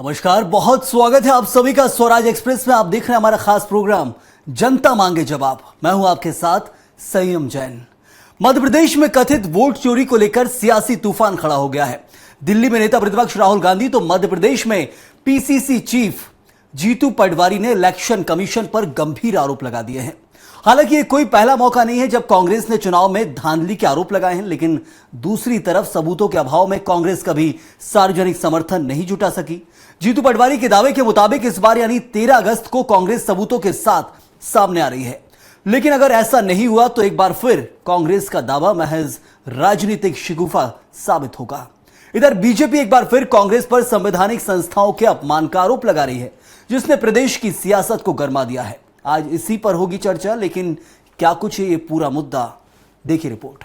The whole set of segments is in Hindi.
नमस्कार, बहुत स्वागत है आप सभी का स्वराज एक्सप्रेस में। आप देख रहे हैं हमारा खास प्रोग्राम जनता मांगे जवाब। मैं हूं आपके साथ संयम जैन। मध्य प्रदेश में कथित वोट चोरी को लेकर सियासी तूफान खड़ा हो गया है। दिल्ली में नेता प्रतिपक्ष राहुल गांधी तो मध्य प्रदेश में पीसीसी चीफ जीतू पटवारी ने इलेक्शन कमीशन पर गंभीर आरोप लगा दिए हैं। हालांकि ये कोई पहला मौका नहीं है जब कांग्रेस ने चुनाव में धांधली के आरोप लगाए हैं, लेकिन दूसरी तरफ सबूतों के अभाव में कांग्रेस कभी सार्वजनिक समर्थन नहीं जुटा सकी। जीतू पटवारी के दावे के मुताबिक इस बार यानी 13 अगस्त को कांग्रेस सबूतों के साथ सामने आ रही है, लेकिन अगर ऐसा नहीं हुआ तो एक बार फिर कांग्रेस का दावा महज राजनीतिक शिगुफा साबित होगा। इधर बीजेपी एक बार फिर कांग्रेस पर संवैधानिक संस्थाओं के अपमान का आरोप लगा रही है, जिसने प्रदेश की सियासत को गरमा दिया है। आज इसी पर होगी चर्चा, लेकिन क्या कुछ है ये पूरा मुद्दा, देखिए रिपोर्ट।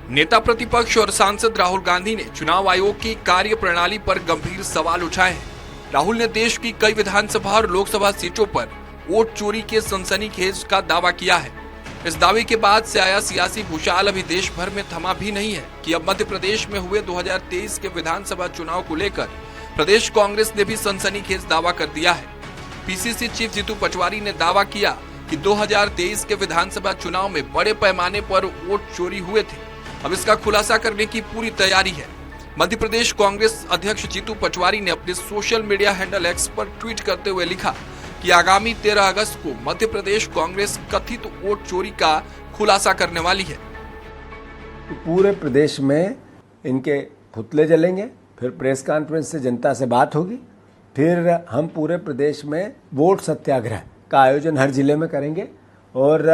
नेता प्रतिपक्ष और सांसद राहुल गांधी ने चुनाव आयोग की कार्य प्रणाली पर गंभीर सवाल उठाए हैं। राहुल ने देश की कई विधानसभा और लोकसभा सीटों पर वोट चोरी के सनसनीखेज का दावा किया है। इस दावे के बाद से आया सियासी भूचाल अभी देश भर में थमा भी नहीं है कि अब मध्य प्रदेश में हुए 2023 के विधानसभा चुनाव को लेकर प्रदेश कांग्रेस ने भी सनसनीखेज दावा कर दिया है। पीसीसी चीफ जीतू पटवारी ने दावा किया कि 2023 के विधानसभा चुनाव में बड़े पैमाने पर वोट चोरी हुए थे। अब इसका खुलासा करने की पूरी तैयारी है। मध्य प्रदेश कांग्रेस अध्यक्ष जीतू पटवारी ने अपने सोशल मीडिया हैंडल एक्स पर ट्वीट करते हुए लिखा कि आगामी 13 अगस्त को मध्य प्रदेश कांग्रेस कथित वोट चोरी का खुलासा करने वाली है। पूरे प्रदेश में इनके पुतले जलेंगे, फिर प्रेस कॉन्फ्रेंस से जनता से बात होगी, फिर हम पूरे प्रदेश में वोट सत्याग्रह का आयोजन हर जिले में करेंगे और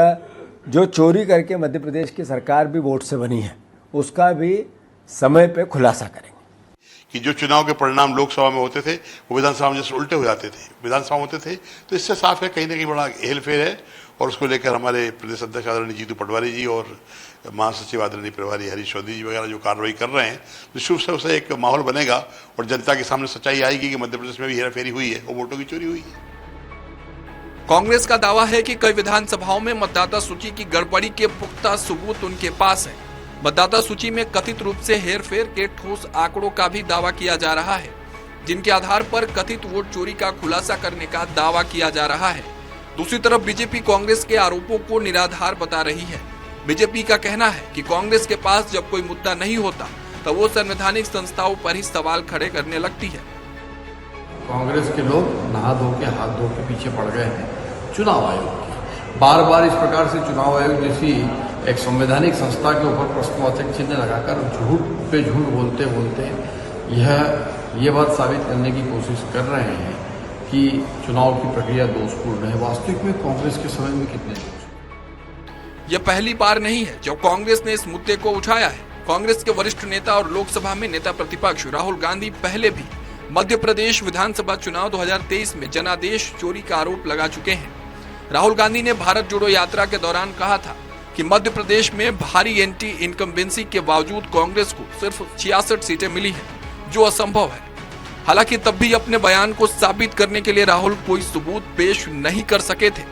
जो चोरी करके मध्य प्रदेश की सरकार भी वोट से बनी है उसका भी समय पे खुलासा करेंगे। कि जो चुनाव के परिणाम लोकसभा में होते थे वो विधानसभा में जैसे उल्टे हो जाते थे, विधानसभा में होते थे, तो इससे साफ है कहीं ना कहीं बड़ा हेरफेर है। और उसको लेकर हमारे प्रदेश अध्यक्ष आदरणीय जीतू पटवारी जी और महासचिव आदरणीय प्रभारी हरीश चौधरी जी वगैरह जो कार्रवाई कर रहे हैं, तो शुभ से उसे एक माहौल बनेगा और जनता के सामने सच्चाई आएगी कि मध्य प्रदेश में भी हेराफेरी हुई है और वोटों की चोरी हुई है। कांग्रेस का दावा है कि कई विधानसभाओं में मतदाता सूची की गड़बड़ी के पुख्ता सबूत उनके पास है। मतदाता सूची में कथित रूप से हेरफेर के ठोस आंकड़ों का भी दावा किया जा रहा है, जिनके आधार पर कथित वोट चोरी का खुलासा करने का दावा किया जा रहा है। दूसरी तरफ बीजेपी कांग्रेस के आरोपों को निराधार बता रही है। बीजेपी का कहना है कि कांग्रेस के पास जब कोई मुद्दा नहीं होता तब वो संवैधानिक संस्थाओं पर ही सवाल खड़े करने लगती है। कांग्रेस के लोग नहा धो के हाथ धो के पीछे पड़ गए हैं चुनाव आयोग के। बार बार इस प्रकार से चुनाव आयोग जैसी एक संवैधानिक संस्था के ऊपर प्रश्नवाचक चिन्ह लगाकर झूठ पे झूठ बोलते बोलते ये बात साबित करने की कोशिश कर रहे हैं कि चुनाव की प्रक्रिया दोषपूर्ण है। वास्तविक में कांग्रेस के समय में कितने दोष? यह पहली बार नहीं है जब कांग्रेस ने इस मुद्दे को उठाया है। कांग्रेस के वरिष्ठ नेता और लोकसभा में नेता प्रतिपक्ष राहुल गांधी पहले भी मध्य प्रदेश विधानसभा चुनाव 2023 में जनादेश चोरी का आरोप लगा चुके हैं। राहुल गांधी ने भारत जोड़ो यात्रा के दौरान कहा था कि मध्य प्रदेश में भारी एंटी इनकम्बेंसी के बावजूद कांग्रेस को सिर्फ 66 सीटें मिली हैं, जो असंभव है। हालांकि तब भी अपने बयान को साबित करने के लिए राहुल कोई सबूत पेश नहीं कर सके थे।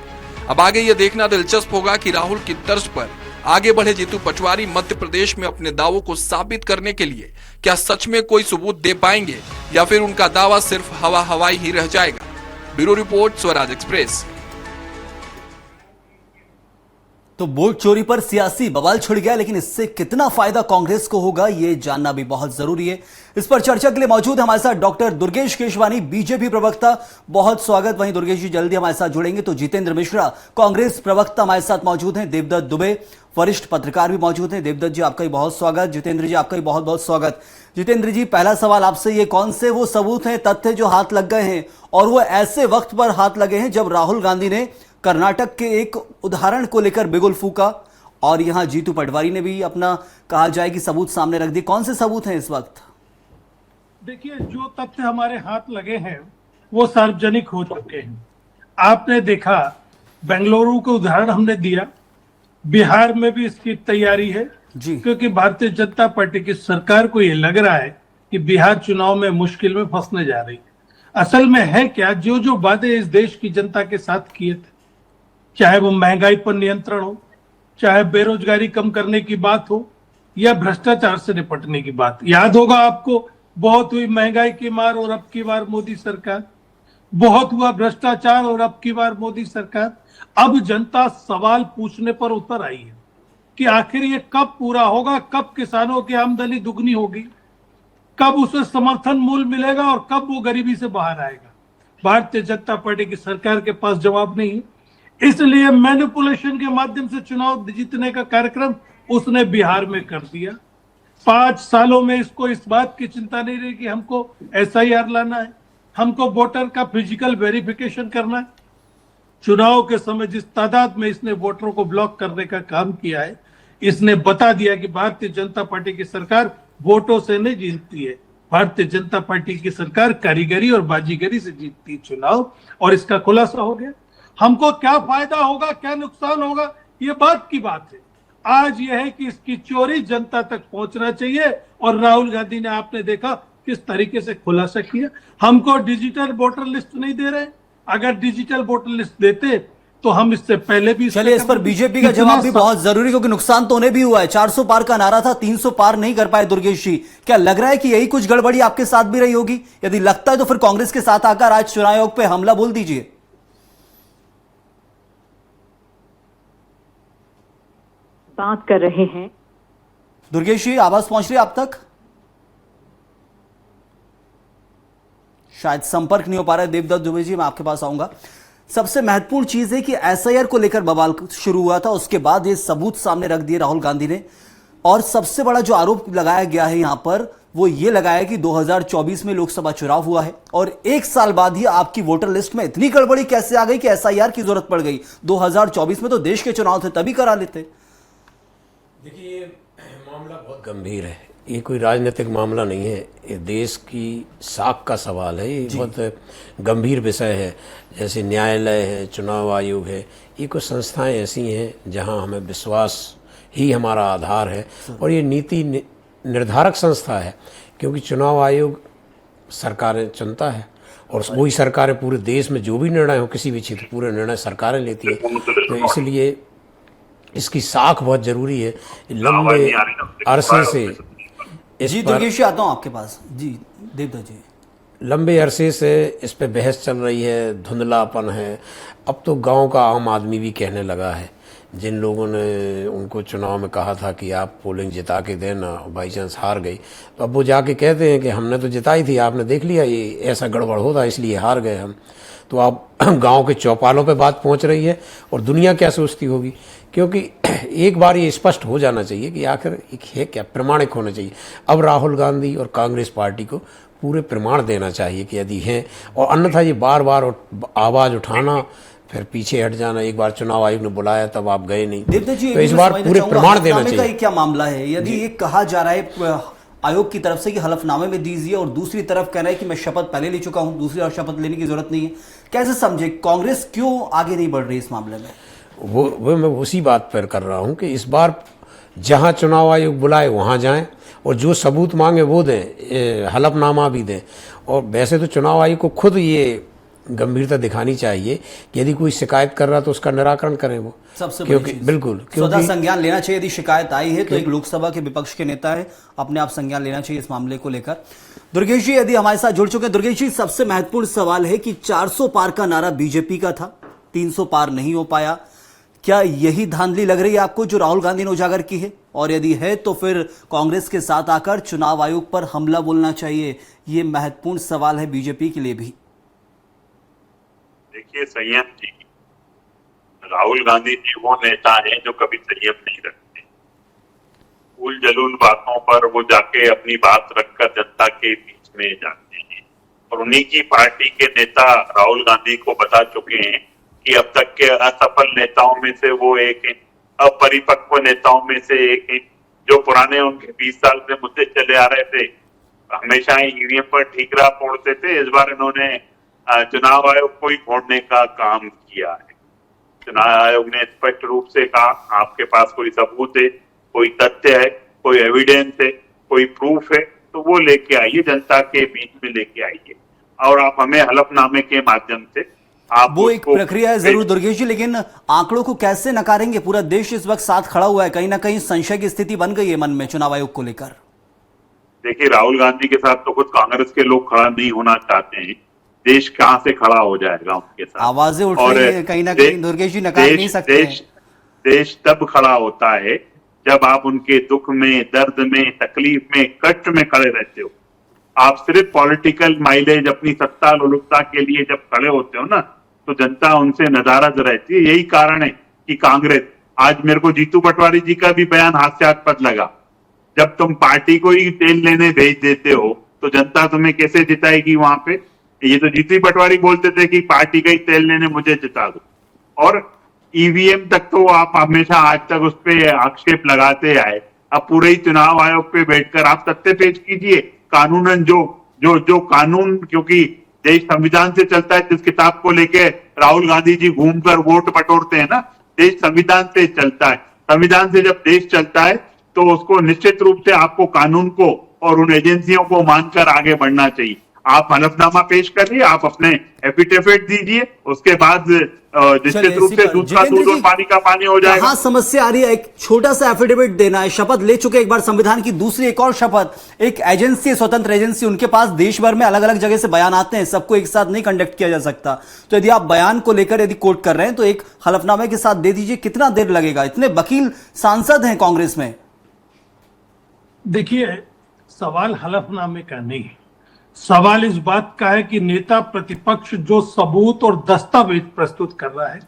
अब आगे यह देखना दिलचस्प होगा कि राहुल की तर्ज पर आगे बढ़े जीतू पटवारी मध्य प्रदेश में अपने दावों को साबित करने के लिए क्या सच में कोई सबूत दे पाएंगे या फिर उनका दावा सिर्फ हवा हवाई ही रह जाएगा। Bureau report, Swaraj express. तो वोट चोरी पर सियासी बवाल छिड़ गया, लेकिन इससे कितना फायदा कांग्रेस को होगा ये जानना भी बहुत जरूरी है। इस पर चर्चा के लिए मौजूद है हमारे साथ डॉक्टर दुर्गेश केशवानी, बीजेपी प्रवक्ता। बहुत स्वागत। वहीं दुर्गेश जी जल्दी हमारे साथ जुड़ेंगे। तो जितेंद्र मिश्रा, कांग्रेस प्रवक्ता, हमारे साथ मौजूद हैं। देवदत्त दुबे, वरिष्ठ पत्रकार भी मौजूद हैं। देवदत्त जी आपका भी बहुत स्वागत। जितेंद्र जी आपका भी बहुत बहुत स्वागत। जितेंद्र जी, पहला सवाल आपसे, ये कौन से वो सबूत हैं, तथ्य जो हाथ लग गए हैं और वो ऐसे वक्त पर हाथ लगे हैं जब राहुल गांधी ने कर्नाटक के एक उदाहरण को लेकर बिगुल फूका और यहां जीतू पटवारी ने भी अपना कहा जाए कि सबूत सामने रख दिए? कौन से सबूत हैं इस वक्त? देखिए, जो तथ्य हमारे हाथ लगे हैं वो सार्वजनिक हो चुके हैं। आपने देखा, बेंगलुरु का उदाहरण हमने दिया, बिहार में भी इसकी तैयारी है जी, क्योंकि भारतीय जनता पार्टी की सरकार को ये लग रहा है कि बिहार चुनाव में मुश्किल में फंसने जा रही है। असल में है क्या, जो जो वादे इस देश की जनता के साथ किए थे, चाहे वो महंगाई पर नियंत्रण हो, चाहे बेरोजगारी कम करने की बात हो, या भ्रष्टाचार से निपटने की बात। याद होगा आपको, बहुत हुई महंगाई की मार और अब की बार मोदी सरकार, बहुत हुआ भ्रष्टाचार और अब की बार मोदी सरकार। अब जनता सवाल पूछने पर उतर आई है कि आखिर ये कब पूरा होगा, कब किसानों की आमदनी दुगनी होगी, कब उसे समर्थन मूल्य मिलेगा और कब वो गरीबी से बाहर आएगा। भारतीय जनता पार्टी की सरकार के पास जवाब नहीं है, इसलिए मैनिपुलेशन के माध्यम से चुनाव जीतने का कार्यक्रम उसने बिहार में कर दिया। 5 सालों में इसको इस बात की चिंता नहीं रही कि हमको SIR लाना है, हमको वोटर का फिजिकल वेरिफिकेशन करना है। चुनाव के समय जिस तादाद में इसने वोटरों को ब्लॉक करने का काम किया है, इसने बता दिया कि भारतीय जनता पार्टी की सरकार वोटों से नहीं जीतती है, भारतीय जनता पार्टी की सरकार कारीगरी और बाजीगरी से जीतती है चुनाव। और इसका खुलासा हो गया। हमको क्या फायदा होगा, क्या नुकसान होगा, ये बात की बात है। आज यह है कि इसकी चोरी जनता तक पहुंचना चाहिए। और राहुल गांधी ने, आपने देखा किस तरीके से खुलासा किया। हमको डिजिटल वोटर लिस्ट नहीं दे रहे, अगर डिजिटल वोटर लिस्ट देते तो हम इससे पहले भी। चलिए, इस पर बीजेपी का जवाब भी बहुत जरूरी, क्योंकि नुकसान तो उन्हें भी हुआ है। 400 पार का नारा था, 300 पार नहीं कर पाए दुर्गेश जी। क्या लग रहा है कि यही कुछ गड़बड़ी आपके साथ भी रही होगी? यदि लगता है तो फिर कांग्रेस के साथ आकर आज चुनाव आयोग पे हमला बोल दीजिए। बात कर रहे हैं। दुर्गेश जी, आवाज पहुंच रही है आप तक? शायद संपर्क नहीं हो पा रहा है। देवदत्त दुबे जी, मैं आपके पास आऊंगा। सबसे महत्वपूर्ण चीज है कि SIR को लेकर बवाल शुरू हुआ था, उसके बाद ये सबूत सामने रख दिए राहुल गांधी ने। और सबसे बड़ा जो आरोप लगाया गया है यहां पर, वो ये लगाया कि 2024 में लोकसभा चुनाव हुआ है और 1 साल बाद ही आपकी वोटर लिस्ट में इतनी गड़बड़ी कैसे आ गई कि SIR की जरूरत पड़ गई? 2024 में तो देश के चुनाव थे, तभी करा लेते। देखिए, मामला बहुत गंभीर है। ये कोई राजनीतिक मामला नहीं है, ये देश की साख का सवाल है। ये बहुत गंभीर विषय है। जैसे न्यायालय है, चुनाव आयोग है, ये कुछ संस्थाएं ऐसी हैं जहां हमें विश्वास ही हमारा आधार है। और ये नीति निर्धारक संस्था है, क्योंकि चुनाव आयोग सरकारें चुनता है और वही सरकारें पूरे देश में जो भी निर्णय हो, किसी भी क्षेत्र, पूरे निर्णय सरकारें लेती है। तो इसलिए इसकी साख बहुत जरूरी है। लंबे अरसे से जी दुर्गेश, आता हूं आपके पास। जी देवदत्त जी, लंबे अरसे से इस पे बहस चल रही है, धुंधलापन है। अब तो गांव का आम आदमी भी कहने लगा है। जिन लोगों ने उनको चुनाव में कहा था कि आप पोलिंग जिता के देना, बाई चांस हार गई, तो अब वो जाके कहते हैं कि हमने तो जिताई थी, आपने देख लिया ये ऐसा गड़बड़ होता इसलिए हार गए हम। तो आप गांव के चौपालों पे बात पहुंच रही है। और दुनिया क्या सोचती होगी, क्योंकि एक बार ये स्पष्ट हो जाना चाहिए कि आखिर एक है क्या, प्रमाणिक होना चाहिए। अब राहुल गांधी और कांग्रेस पार्टी को पूरे प्रमाण देना चाहिए कि यदि हैं, और अन्यथा ये बार बार आवाज़ उठाना, फिर पीछे हट जाना। एक बार चुनाव आयोग ने बुलाया तब आप गए नहीं, तो इस बार पूरे प्रमाण देना चाहिए। क्या मामला है? यदि ये कहा जा रहा है आयोग की तरफ से कि हलफनामे में दीजिए, और दूसरी तरफ कह रहा है कि मैं शपथ पहले ले चुका हूं, दूसरी बार शपथ लेने की जरूरत नहीं है, कैसे समझे? कांग्रेस क्यों आगे नहीं बढ़ रही इस मामले में? वो मैं उसी बात पर कर रहा हूं कि इस बार जहां चुनाव आयोग बुलाए वहां जाएं और जो सबूत मांगे वो दें, हलफनामा भी दें। और वैसे तो चुनाव आयोग को खुद ये गंभीरता दिखानी चाहिए कि यदि कोई शिकायत कर रहा तो उसका निराकरण करें वो। सबसे क्योंकि बिल्कुल स्वतः संज्ञान लेना चाहिए। यदि शिकायत आई है तो एक लोकसभा के विपक्ष के नेता है, अपने आप संज्ञान लेना चाहिए इस मामले को लेकर। दुर्गेश जी, यदि हमारे साथ जुड़ चुके हैं, दुर्गेश जी, सबसे महत्वपूर्ण सवाल है कि 400 पार का नारा बीजेपी का था, 300 पार नहीं हो पाया। क्या यही धांधली लग रही है आपको जो राहुल गांधी ने उजागर की है? और यदि है तो फिर कांग्रेस के साथ आकर चुनाव आयोग पर हमला बोलना चाहिए, ये महत्वपूर्ण सवाल है बीजेपी के लिए भी। देखिए संयम जी, राहुल गांधी जी वो नेता हैं जो कभी संयम नहीं रखते। फूल जलूल बातों पर वो जाके अपनी बात रखकर जनता के बीच में जाते हैं। और उन्हीं की पार्टी के नेता राहुल गांधी को बता चुके हैं कि अब तक के असफल नेताओं में से वो एक हैं, अपरिपक्व नेताओं में से एक हैं, जो पुराने उनके 20 साल से मुद्दे चले आ रहे थे। हमेशा ईवीएम पर ठीकरा फोड़ते थे, इस बार इन्होंने चुनाव आयोग को ही फोड़ने का काम किया है। चुनाव आयोग ने स्पष्ट रूप से कहा, आपके पास कोई सबूत है, कोई तथ्य है, कोई एविडेंस है, कोई प्रूफ है, तो वो लेके आइए, जनता के बीच में लेके आइए। और आप हमें हलफनामे के माध्यम से आप वो एक उसको- प्रक्रिया है जरूर दुर्गेश जी, लेकिन आंकड़ों को कैसे नकारेंगे? पूरा देश इस वक्त साथ खड़ा हुआ है, कहीं ना कहीं संशय की स्थिति बन गई है मन में चुनाव आयोग को लेकर। देखिए, राहुल गांधी के साथ तो खुद कांग्रेस के लोग खड़ा नहीं होना चाहते हैं। देश कहां से खड़ा हो जाएगा उनके साथ? आवाजें उठ और रही है, कहीं ना कहीं दुर्गेश जी नकार नहीं सकते हैं। देश तब खड़ा होता है जब आप उनके दुख में, दर्द में, तकलीफ में, कष्ट में खड़े रहते हो। आप सिर्फ पॉलिटिकल माइलेज, अपनी सत्ता लोलुपता के लिए जब खड़े होते हो ना, तो जनता उनसे नाराज रहती है। यही कारण है कि कांग्रेस, आज मेरे को जीतू पटवारी जी का भी बयान हास्यास्पद लगा। जब तुम पार्टी को ही तेल लेने भेज देते हो तो जनता तुम्हें कैसे जिताएगी वहां पे? ये तो जीतू पटवारी बोलते थे कि पार्टी का ही तेल लेने मुझे जिता दो, और ईवीएम तक तो आप हमेशा आज तक उस पर आक्षेप लगाते आए। अब पूरे ही चुनाव आयोग पे बैठकर आप सत्य पेश कीजिए। कानूनन जो कानून, क्योंकि देश संविधान से चलता है, जिस किताब को लेके राहुल गांधी जी घूमकर वोट बटोरते हैं ना, देश संविधान से चलता है। संविधान से जब देश चलता है तो उसको निश्चित रूप से आपको कानून को और उन एजेंसियों को मानकर आगे बढ़ना चाहिए। आप हलफनामा पेश करिए, आप अपने एफिडेविट दीजिए, उसके बाद निश्चित रूप से दूध का दूध और पानी का पानी हो जाएगा। कहाँ समस्या आ रही है? एक छोटा सा एफिडेविट देना है, शपथ ले चुके एक बार संविधान की, दूसरी एक और शपथ। एक एजेंसी, स्वतंत्र एजेंसी, उनके पास देश भर में अलग अलग जगह से बयान आते हैं, सबको एक साथ नहीं कंडक्ट किया जा सकता। तो यदि आप बयान को लेकर यदि कोट कर रहे हैं तो एक हलफनामे के साथ दे दीजिए। कितना देर लगेगा? इतने वकील सांसद हैं कांग्रेस में। देखिए, सवाल हलफनामे का नहीं है, सवाल इस बात का है कि नेता प्रतिपक्ष जो सबूत और दस्तावेज प्रस्तुत कर रहा है,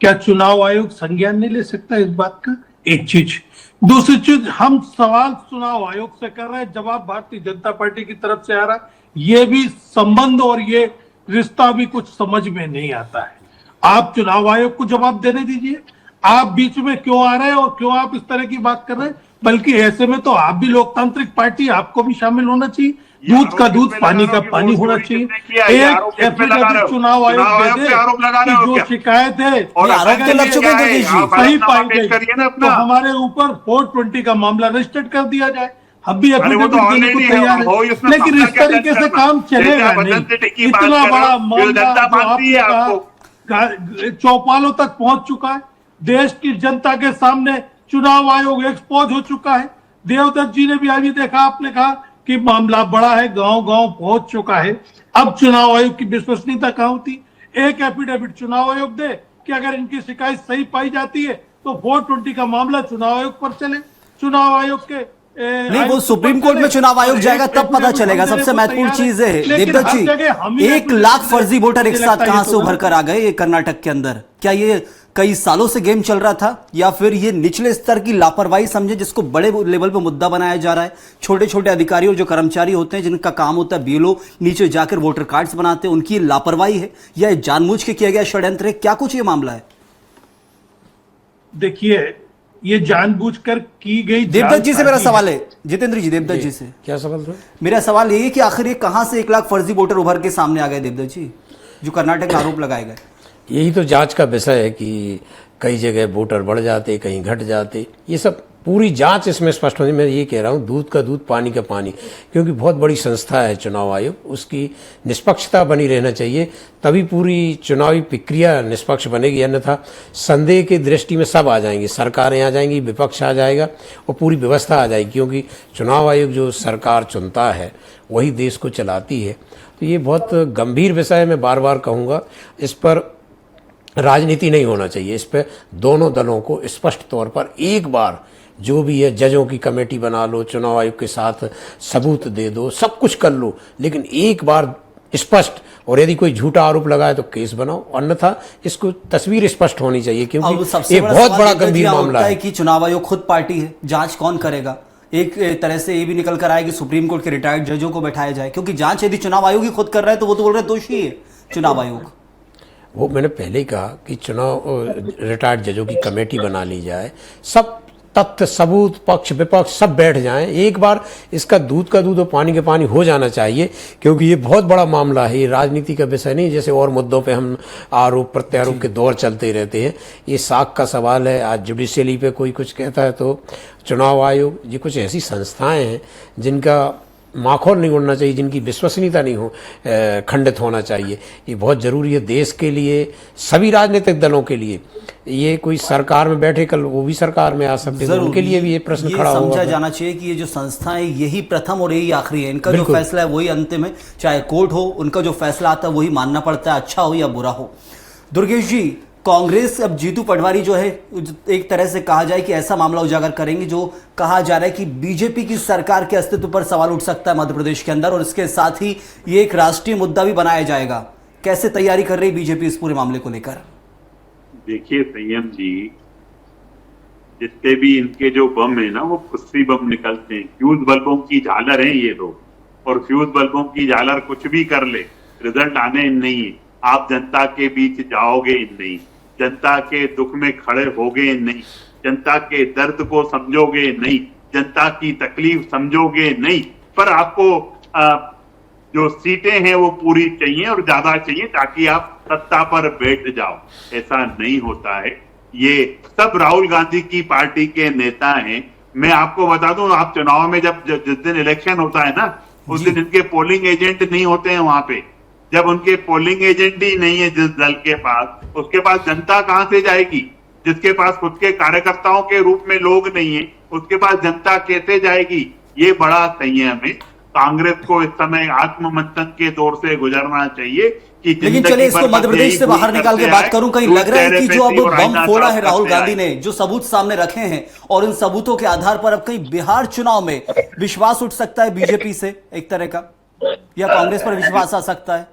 क्या चुनाव आयोग संज्ञान नहीं ले सकता इस बात का? एक चीज। दूसरी चीज, हम सवाल चुनाव आयोग से कर रहे हैं, जवाब भारतीय जनता पार्टी की तरफ से आ रहा है। ये भी संबंध और ये रिश्ता भी कुछ समझ में नहीं आता है। आप चुनाव आयोग को जवाब देने दीजिए। आप बीच में क्यों आ रहे हैं और क्यों आप इस तरह की बात कर रहे हैं? बल्कि ऐसे में तो आप भी लोकतांत्रिक पार्टी, आपको भी शामिल होना चाहिए। दूध का दूध, पानी का पानी होना चाहिए। एक एफिडेविट चुनाव आयोग दे दे कि जो शिकायत है और आरोप तो लग चुके हैं दुर्गेश जी। सही पाई गई तो हमारे ऊपर 420 का मामला रजिस्टर्ड कर दिया जाए। हम भी एफिडेविट देने को तैयार है, लेकिन इस तरीके से काम चलेगा नहीं। इतना बड़ा मामला चौपालों तक पहुंच चुका है, देश की जनता के सामने चुनाव आयोग एक्सपोज हो चुका है। देवदत्त जी ने भी अभी देखा, आपने कहा कि मामला बड़ा है, गांव गांव पहुंच चुका है। अब चुनाव आयोग की विश्वसनीयता कहां होती? एक एफिडेविट चुनाव आयोग दे कि अगर इनकी शिकायत सही पाई जाती है तो 420 का मामला चुनाव आयोग पर चले। चुनाव आयोग के नहीं, वो सुप्रीम कोर्ट में चुनाव आयोग जाएगा तब पता चलेगा। सबसे महत्वपूर्ण चीज है देवदत्त जी, 1 लाख फर्जी वोटर एक साथ कहां से उभर कर आ गए कर्नाटक के अंदर? क्या ये कई सालों से गेम चल रहा था, या फिर ये निचले स्तर की लापरवाही समझे जिसको बड़े लेवल पे मुद्दा बनाया जा रहा है? छोटे छोटे अधिकारी और जो कर्मचारी होते हैं जिनका काम होता है बीएलओ, नीचे जाकर वोटर कार्ड्स बनाते हैं, उनकी लापरवाही है या जानबूझ के किया गया षड्यंत्र है? क्या कुछ ये मामला है? देखिए, ये जानबूझकर की गई। देवदत्त जी से मेरा सवाल है, जितेंद्र जी, देवदत्त जी से क्या सवाल था? मेरा सवाल ये है कि आखिर ये कहां से 1 लाख फर्जी वोटर उभर के सामने आ गए देवदत्त जी, जो कर्नाटक में आरोप लगाए गए? यही तो जांच का विषय है कि कई जगह वोटर बढ़ जाते, कहीं घट जाते। ये सब पूरी जांच इसमें स्पष्ट होनी। मैं ये कह रहा हूँ, दूध का दूध, पानी का पानी, क्योंकि बहुत बड़ी संस्था है चुनाव आयोग, उसकी निष्पक्षता बनी रहना चाहिए, तभी पूरी चुनावी प्रक्रिया निष्पक्ष बनेगी। अन्यथा संदेह की दृष्टि में सब आ जाएंगे, सरकारें आ जाएंगी, विपक्ष आ जाएगा और पूरी व्यवस्था आ जाएगी, क्योंकि चुनाव आयोग जो सरकार चुनता है वही देश को चलाती है। तो ये बहुत गंभीर विषय है। मैं बार बार कहूँगा, इस पर राजनीति नहीं होना चाहिए। इस पर दोनों दलों को स्पष्ट तौर पर एक बार, जो भी है, जजों की कमेटी बना लो, चुनाव आयोग के साथ सबूत दे दो, सब कुछ कर लो, लेकिन एक बार स्पष्ट, और यदि कोई झूठा आरोप लगाए तो केस बनाओ, अन्यथा इसको तस्वीर स्पष्ट होनी चाहिए, क्योंकि ये बहुत बड़ा गंभीर मामला है कि चुनाव आयोग खुद पार्टी है, जांच कौन करेगा? एक तरह से ये भी निकल कर आए कि सुप्रीम कोर्ट के रिटायर्ड जजों को बैठाया जाए, क्योंकि जांच यदि चुनाव आयोग ही खुद कर रहा है तो वो तो बोल रहे दोषी है चुनाव आयोग। वो मैंने पहले ही कहा कि चुनाव रिटायर्ड जजों की कमेटी बना ली जाए, सब तथ्य, सबूत, पक्ष विपक्ष सब बैठ जाएं, एक बार इसका दूध का दूध और पानी का पानी हो जाना चाहिए, क्योंकि ये बहुत बड़ा मामला है। ये राजनीति का विषय नहीं, जैसे और मुद्दों पे हम आरोप प्रत्यारोप के दौर चलते रहते हैं। ये साख का सवाल है। आज जुडिशियली पे कोई कुछ कहता है तो चुनाव आयोग, ये कुछ ऐसी संस्थाएं हैं जिनका माखौल नहीं उड़ना चाहिए, जिनकी विश्वसनीयता नहीं हो खंडित होना चाहिए। ये बहुत जरूरी है देश के लिए, सभी राजनीतिक दलों के लिए। ये कोई सरकार में बैठे, कल वो भी सरकार में आ सकते हैं, उनके लिए भी ये प्रश्न खड़ा होगा। समझा जाना चाहिए कि ये जो संस्थाएं यही प्रथम और यही आखिरी है, इनका जो फैसला है वही अंतिम है। चाहे कोर्ट हो, उनका जो फैसला आता है वही मानना पड़ता है, अच्छा हो या बुरा हो। दुर्गेश जी, कांग्रेस अब जीतू पटवारी जो है, एक तरह से कहा जाए कि ऐसा मामला उजागर करेंगे जो कहा जा रहा है कि बीजेपी की सरकार के अस्तित्व पर सवाल उठ सकता है मध्य प्रदेश के अंदर, और इसके साथ ही ये एक राष्ट्रीय मुद्दा भी बनाया जाएगा। कैसे तैयारी कर रही बीजेपी इस पूरे मामले को लेकर? देखिए संयम जी, जितने भी इनके जो बम है ना, वो फुस्सी बम निकलते हैं। फ्यूज बल्बों की झालर है ये लोग, और फ्यूज बल्बों की झालर कुछ भी कर ले, रिजल्ट आने नहीं है। आप जनता के बीच जाओगे नहीं, जनता के दुख में खड़े होगे नहीं, जनता के दर्द को समझोगे नहीं, जनता की तकलीफ समझोगे नहीं, पर आपको जो सीटें हैं वो पूरी चाहिए और ज्यादा चाहिए ताकि आप सत्ता पर बैठ जाओ। ऐसा नहीं होता है। ये सब राहुल गांधी की पार्टी के नेता हैं। मैं आपको बता दूं, आप चुनाव में जब जिस दिन इलेक्शन होता है ना, उस दिन इनके पोलिंग एजेंट नहीं होते हैं वहां पे। जब उनके पोलिंग एजेंट ही नहीं है जिस दल के पास, उसके पास जनता कहां से जाएगी? जिसके पास खुद के कार्यकर्ताओं के रूप में लोग नहीं है, उसके पास जनता कैसे जाएगी? ये बड़ा संयम है। कांग्रेस को इस समय आत्ममंथन के दौर से गुजरना चाहिए कि, लेकिन चलिए इसको मध्य प्रदेश से बाहर निकाल के बात करूं, कहीं लग रहा है कि जो अब बम फोड़ा है राहुल गांधी ने, जो सबूत सामने रखे हैं, और इन सबूतों के आधार पर अब कहीं बिहार चुनाव में विश्वास उठ सकता है बीजेपी से एक तरह का, या कांग्रेस पर विश्वास आ सकता है?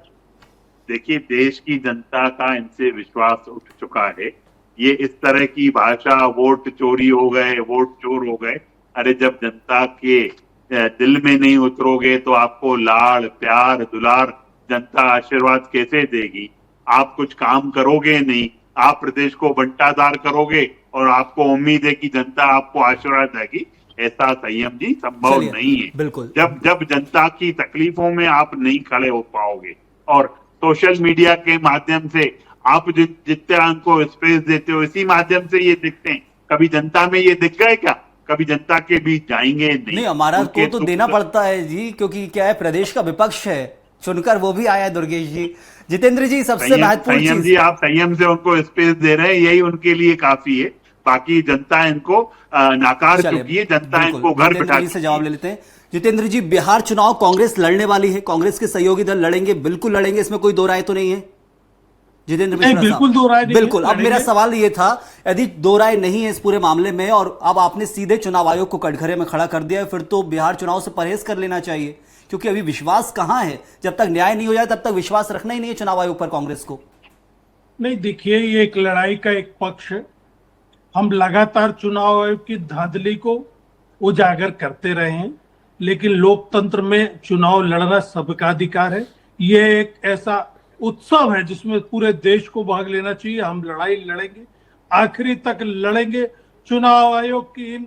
देखिए, देश की जनता का इनसे विश्वास उठ चुका है। ये इस तरह की भाषा, वोट चोरी हो गए, वोट चोर हो गए, अरे जब जनता के दिल में नहीं उतरोगे तो आपको लाड़ प्यार दुलार जनता आशीर्वाद कैसे देगी? आप कुछ काम करोगे नहीं, आप प्रदेश को बंटाधार करोगे और आपको उम्मीद है कि जनता आपको आशीर्वाद देगी। ऐसा संयम जी संभव नहीं है। बिल्कुल। जब जनता की तकलीफों में आप नहीं खड़े हो पाओगे, और सोशल मीडिया के माध्यम से आप जितने उनको स्पेस देते हो, इसी माध्यम से ये दिखते हैं। कभी जनता में ये दिख गए क्या? कभी जनता के बीच जाएंगे नहीं। हमारा को तो देना पड़ता है जी, क्योंकि क्या है, प्रदेश का विपक्ष है, चुनकर वो भी आया है। दुर्गेश जी, जितेंद्र जी, सबसे महत्वपूर्ण चीज, संयम जी, आप संयम से उनको स्पेस दे रहे हैं, यही उनके लिए काफी है। बाकी जनता इनको नाकार चुकी है, जनता इनको घर बिठा से जवाब ले लेते हैं। जितेंद्र जी, बिहार चुनाव कांग्रेस लड़ने वाली है, कांग्रेस के सहयोगी दल लड़ेंगे, बिल्कुल लड़ेंगे, इसमें कोई दो राय तो नहीं है? जितेंद्र मिश्रा साहब, बिल्कुल दो राय नहीं, बिल्कुल। अब मेरा सवाल ये था, यदि दो राय नहीं है इस पूरे मामले में और अब आपने सीधे चुनाव आयोग को कटघरे में खड़ा कर दिया है, फिर तो बिहार चुनाव से परहेज कर लेना चाहिए, क्योंकि अभी विश्वास कहां है? जब तक न्याय नहीं हो जाए तब तक विश्वास रखना ही नहीं है चुनाव आयोग पर कांग्रेस को। नहीं, देखिए, ये एक लड़ाई का एक पक्ष है। हम लगातार चुनाव आयोग की धांधली को उजागर करते रहे हैं, लेकिन लोकतंत्र में चुनाव लड़ना सबका अधिकार है। ये एक ऐसा उत्सव है जिसमें पूरे देश को भाग लेना चाहिए। हम लड़ाई लड़ेंगे, आखिरी तक लड़ेंगे। चुनाव आयोग की इन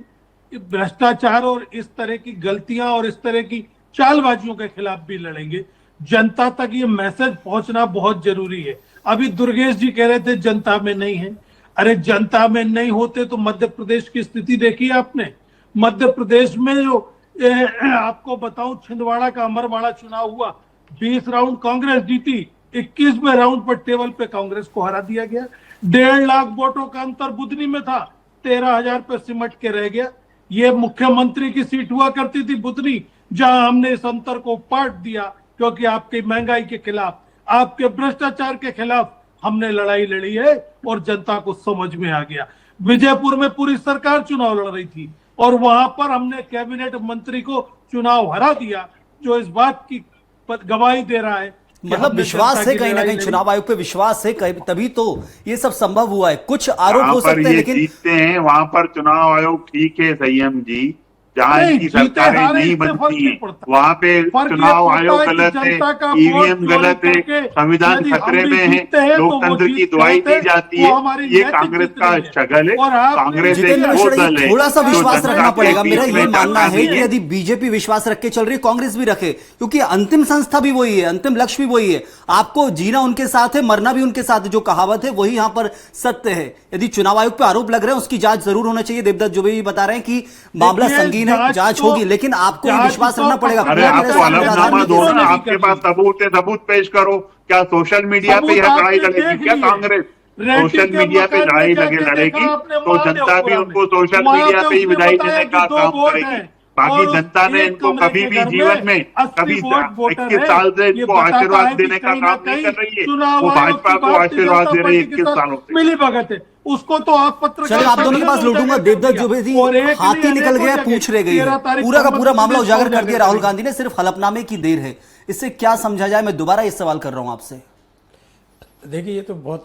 भ्रष्टाचार और इस तरह की गलतियां और इस तरह की चालबाजियों के खिलाफ भी लड़ेंगे। जनता तक ये मैसेज पहुंचना बहुत जरूरी है। अभी दुर्गेश जी कह रहे थे जनता में नहीं है। अरे जनता में नहीं होते तो मध्य प्रदेश की स्थिति देखी आपने? मध्य प्रदेश में जो आपको बताऊं, छिंदवाड़ा का अमरवाड़ा चुनाव हुआ, 20 राउंड कांग्रेस जीती, 21वें राउंड पर टेबल पे कांग्रेस को हरा दिया गया। 1.5 लाख वोटों का अंतर बुधनी में था, 13,000 पे सिमट के रह गया। ये मुख्यमंत्री की सीट हुआ करती थी बुधनी, जहां हमने इस अंतर को पाट दिया, क्योंकि आपकी महंगाई के खिलाफ, आपके भ्रष्टाचार के खिलाफ हमने लड़ाई लड़ी है और जनता को समझ में आ गया। विजयपुर में पूरी सरकार चुनाव लड़ रही थी और वहां पर हमने कैबिनेट मंत्री को चुनाव हरा दिया, जो इस बात की गवाही दे रहा है। मतलब विश्वास है, कहीं ना कहीं चुनाव आयोग पे विश्वास है, तभी तो ये सब संभव हुआ है। कुछ आरोप हो सकते हैं, लेकिन जीतते हैं वहां पर चुनाव आयोग ठीक है संयम जी, जहाँ इनकी सरकारें नहीं बनती है वहां पे चुनाव आयोग गलत है, ईवीएम गलत है, संविधान खतरे में है, लोकतंत्र की दुहाई दी जाती है। ये कांग्रेस का स्ट्रगल है। कांग्रेस एक वो दल है, थोड़ा सा विश्वास रखना पड़ेगा। मेरा ये मानना है कि यदि बीजेपी विश्वास रख के चल रही, कांग्रेस भी रखे, क्योंकि अंतिम संस्था भी वही है, अंतिम लक्ष्य भी वही है। आपको जीना उनके साथ है, मरना भी उनके साथ है, जो कहावत है वही यहाँ पर सत्य है। यदि चुनाव आयोग पर आरोप लग रहे हैं, उसकी जांच जरूर होना चाहिए। देवदत्त जो भी बता रहे हैं कि मामला संगीन यकीन है जांच होगी, लेकिन आपको ये विश्वास रखना पड़ेगा। अरे आपको हलफनामा दो ना, आपके पास सबूत है, सबूत पेश करो। क्या सोशल मीडिया पे यह लड़ाई लड़ेगी क्या कांग्रेस? सोशल मीडिया पे लड़ाई लड़ेगी तो जनता भी उनको सोशल मीडिया पे ही विदाई देने का काम करेगी। बाकी जनता ने इनको कभी भी जीवन में कभी 21 साल से इनको आशीर्वाद देने का काम नहीं कर रही है। वो भाजपा को आशीर्वाद दे रही है 21 सालों से। मिली भगत है उसको तो आप पत्रकार चलिए आप दोनों के पास लौटूंगा। देवदत्त जुबेदी हाथी निकल गया पूछ रह गई है, पूरा का पूरा मामला उजागर कर दिया राहुल गांधी ने, सिर्फ हलफनामे की देर है। इससे क्या समझा जाए? मैं दोबारा ये सवाल कर रहा हूं आपसे। देखिए ये तो बहुत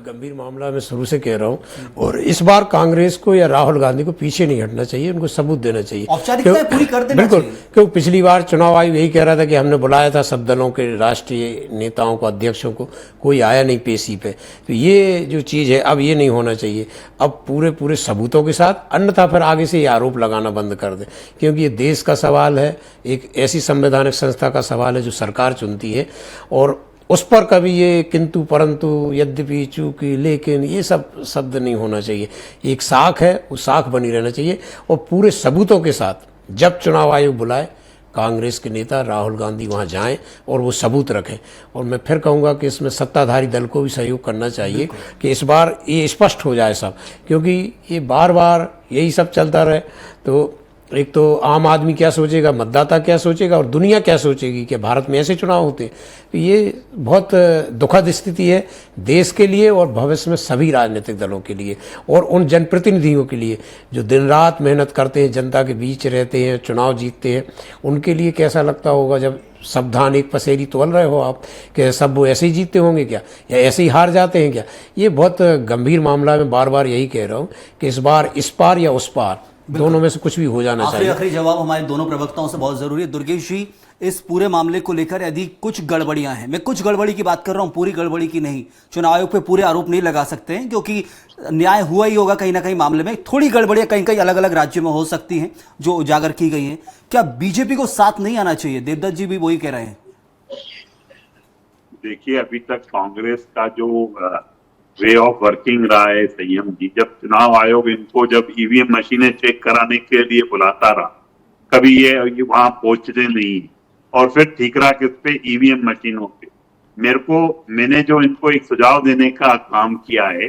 गंभीर मामला मैं शुरू से कह रहा हूं, और इस बार कांग्रेस को या राहुल गांधी को पीछे नहीं हटना चाहिए, उनको सबूत देना चाहिए, औपचारिकताएं पूरी कर देना बिल्कुल चाहिए। क्योंकि पिछली बार चुनाव आयोग यही कह रहा था कि हमने बुलाया था सब दलों के राष्ट्रीय नेताओं को, अध्यक्षों को, कोई आया नहीं पेशी पे। तो ये जो चीज़ है अब ये नहीं होना चाहिए। अब पूरे सबूतों के साथ, अन्यथा फिर आगे से ये आरोप लगाना बंद कर दें, क्योंकि ये देश का सवाल है, एक ऐसी संवैधानिक संस्था का सवाल है जो सरकार चुनती है, और उस पर कभी ये किंतु परंतु यद्यपि चूंकि लेकिन ये सब शब्द नहीं होना चाहिए। एक साख है, वो साख बनी रहना चाहिए, और पूरे सबूतों के साथ जब चुनाव आयोग बुलाए कांग्रेस के नेता राहुल गांधी वहां जाएं और वो सबूत रखें। और मैं फिर कहूंगा कि इसमें सत्ताधारी दल को भी सहयोग करना चाहिए कि इस बार ये स्पष्ट हो जाए सब, क्योंकि ये बार बार यही सब चलता रहे तो एक तो आम आदमी क्या सोचेगा, मतदाता क्या सोचेगा, और दुनिया क्या सोचेगी कि भारत में ऐसे चुनाव होते हैं। तो ये बहुत दुखद स्थिति है देश के लिए और भविष्य में सभी राजनीतिक दलों के लिए और उन जनप्रतिनिधियों के लिए जो दिन रात मेहनत करते हैं, जनता के बीच रहते हैं, चुनाव जीतते हैं। उनके लिए कैसा लगता होगा जब सब धान एक पसेरी तोल रहे हो आप, कि सब वो ऐसे ही जीतते होंगे क्या, या ऐसे ही हार जाते हैं क्या। ये बहुत गंभीर मामला है। मैं बार बार यही कह रहा हूँ कि इस बार इस पार या उस पार दोनों में से कुछ भी हो जाना चाहिए। आखिरी जवाब हमारे दोनों प्रवक्ताओं से बहुत जरूरी है। दुर्गेश जी, इस पूरे मामले को लेकर यदि कुछ गड़बड़ियां हैं, मैं कुछ गड़बड़ी की बात कर रहा हूं, पूरी गड़बड़ी की नहीं, चुनाव आयोग पे पूरे आरोप नहीं लगा सकते हैं क्योंकि न्याय हुआ ही होगा कहीं ना कहीं मामले में। थोड़ी गड़बड़ियां कहीं कहीं अलग अलग राज्यों में हो सकती हैं जो उजागर की गई हैं। क्या बीजेपी को साथ नहीं आना चाहिए? देवदत्त जी भी वही कह रहे हैं। देखिए अभी तक कांग्रेस का जो वे ऑफ वर्किंग रहा है संयम जी, जब चुनाव आयोग इनको जब ईवीएम मशीनें चेक कराने के लिए बुलाता रहा, कभी ये वहां पहुंचते नहीं, और फिर ठीक रहा किस पे, ईवीएम मशीनों पे। मैंने जो इनको एक सुझाव देने का काम किया है,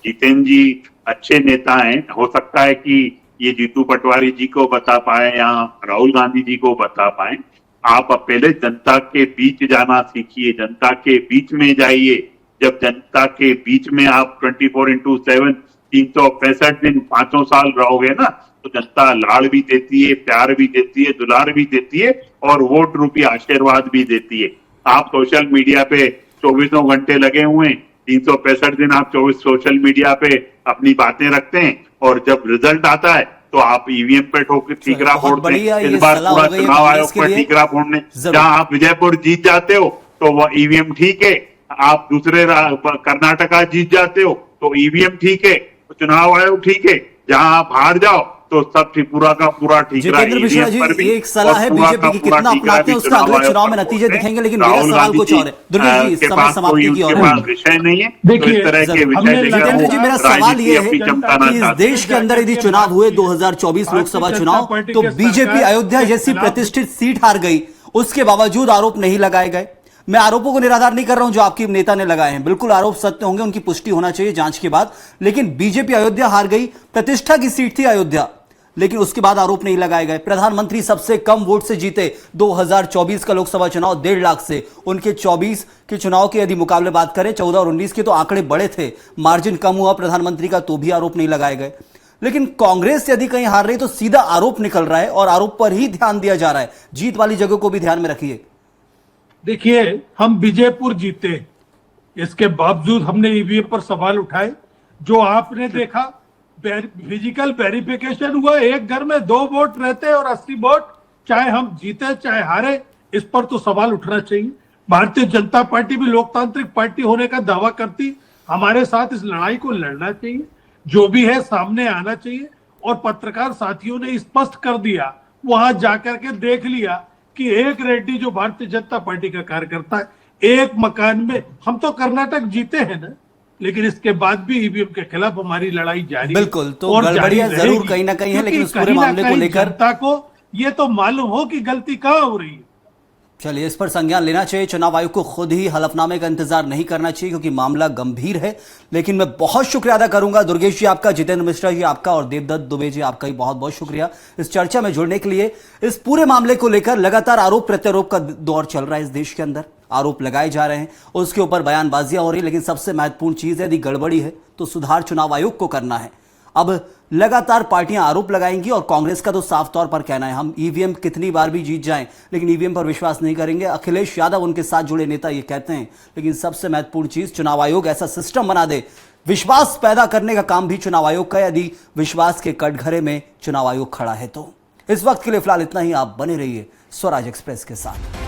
जितेंद्र जी अच्छे नेता हैं, हो सकता है कि ये जीतू पटवारी जी को बता पाए या राहुल गांधी जी को बता पाए। आप पहले जनता के बीच जाना सीखिए, जनता के बीच में जाइए। जब जनता के बीच में आप 24/7 365 दिन 5 साल रहोगे ना, तो जनता लाड़ भी देती है, प्यार भी देती है, दुलार भी देती है, और वोट रूपी आशीर्वाद भी देती है। आप सोशल मीडिया पे 24 घंटे लगे हुए हैं, 365 दिन आप 24 सोशल मीडिया पे अपनी बातें रखते हैं, और जब रिजल्ट आता है तो आप ईवीएम पे ठीकरा फोड़ते हैं। इस बार पूरा चुनाव आयोग पर ठीकरा फोड़ने, जहां आप विजयपुर जीत जाते हो तो वह ईवीएम ठीक है, आप दूसरे कर्नाटका जीत जाते हो तो ईवीएम ठीक है, तो चुनाव आयोग ठीक है। जहां आप हार जाओ तो सब पूरा का पूरा ठीक रहा। जितेंद्र मिश्रा जी, ये एक सलाह है बीजेपी की, कितना अपनाते हैं उसका अगले चुनाव में नतीजे दिखेंगे, लेकिन मेरा सवाल कुछ और है। दुर्गेश जी, समय समाप्ति की ओर है। विषय नहीं है, देखिए इस तरह के विषय जितेंद्र जी, मेरा सवाल ये है कि इस देश के अंदर यदि चुनाव हुए 2024 लोकसभा चुनाव, तो बीजेपी अयोध्या जैसी प्रतिष्ठित सीट हार गई, उसके बावजूद आरोप नहीं लगाए गए। मैं आरोपों को निराधार नहीं कर रहा हूं जो आपकी नेता ने लगाए हैं, बिल्कुल आरोप सत्य होंगे, उनकी पुष्टि होना चाहिए जांच के बाद। लेकिन बीजेपी अयोध्या हार गई, प्रतिष्ठा की सीट थी अयोध्या, लेकिन उसके बाद आरोप नहीं लगाए गए। प्रधानमंत्री सबसे कम वोट से जीते 2024 का लोकसभा चुनाव 1.5 लाख से। उनके 24 के चुनाव के यदि मुकाबले बात करें 14 और 19 के, तो आंकड़े बड़े थे, मार्जिन कम हुआ प्रधानमंत्री का, तो भी आरोप नहीं लगाए गए। लेकिन कांग्रेस यदि कहीं हार रही तो सीधा आरोप निकल रहा है और आरोप पर ही ध्यान दिया जा रहा है। जीत वाली जगह को भी ध्यान में रखिए। देखिए, हम विजयपुर जीते, इसके बावजूद हमने ईवीएम पर सवाल उठाए। जो आपने देखा फिजिकल वेरिफिकेशन हुआ, एक घर में 2 वोट रहते और 80 वोट, चाहे हम जीते चाहे हारे, इस पर तो सवाल उठना चाहिए। भारतीय जनता पार्टी भी लोकतांत्रिक पार्टी होने का दावा करती, हमारे साथ इस लड़ाई को लड़ना चाहिए, जो भी है सामने आना चाहिए। और पत्रकार साथियों ने स्पष्ट कर दिया, वहां जाकर के देख लिया कि एक रेड्डी जो भारतीय जनता पार्टी का कार्यकर्ता है, एक मकान में, हम तो कर्नाटक जीते हैं ना, लेकिन इसके बाद भी ईवीएम के खिलाफ हमारी लड़ाई जारी है। बिल्कुल, तो और जारी गड़बड़ियां जरूर रहेगी, कहीं ना कहीं है, लेकिन क्योंकि उस पूरे कहीं ना मामले को कहीं लेकर जनता को ये तो मालूम हो कि गलती कहाँ हो रही है। चलिए, इस पर संज्ञान लेना चाहिए। चुनाव आयोग को खुद ही हलफनामे का इंतजार नहीं करना चाहिए, क्योंकि मामला गंभीर है। लेकिन मैं बहुत शुक्रिया अदा करूंगा दुर्गेश जी आपका, जितेंद्र मिश्रा जी आपका और देवदत्त दुबे जी आपका ही बहुत बहुत शुक्रिया इस चर्चा में जुड़ने के लिए। इस पूरे मामले को लेकर लगातार आरोप प्रत्यारोप का दौर चल रहा है इस देश के अंदर। आरोप लगाए जा रहे हैं, उसके ऊपर बयानबाजियां हो रही है, लेकिन सबसे महत्वपूर्ण चीज है, यदि गड़बड़ी है तो सुधार चुनाव आयोग को करना है। अब लगातार पार्टियां आरोप लगाएंगी और कांग्रेस का तो साफ तौर पर कहना है, हम ईवीएम कितनी बार भी जीत जाएं लेकिन ईवीएम पर विश्वास नहीं करेंगे। अखिलेश यादव उनके साथ जुड़े नेता ये कहते हैं। लेकिन सबसे महत्वपूर्ण चीज, चुनाव आयोग ऐसा सिस्टम बना दे, विश्वास पैदा करने का काम भी चुनाव आयोग का, यदि विश्वास के कटघरे में चुनाव आयोग खड़ा है तो। इस वक्त के लिए फिलहाल इतना ही। आप बने रहिए स्वराज एक्सप्रेस के साथ।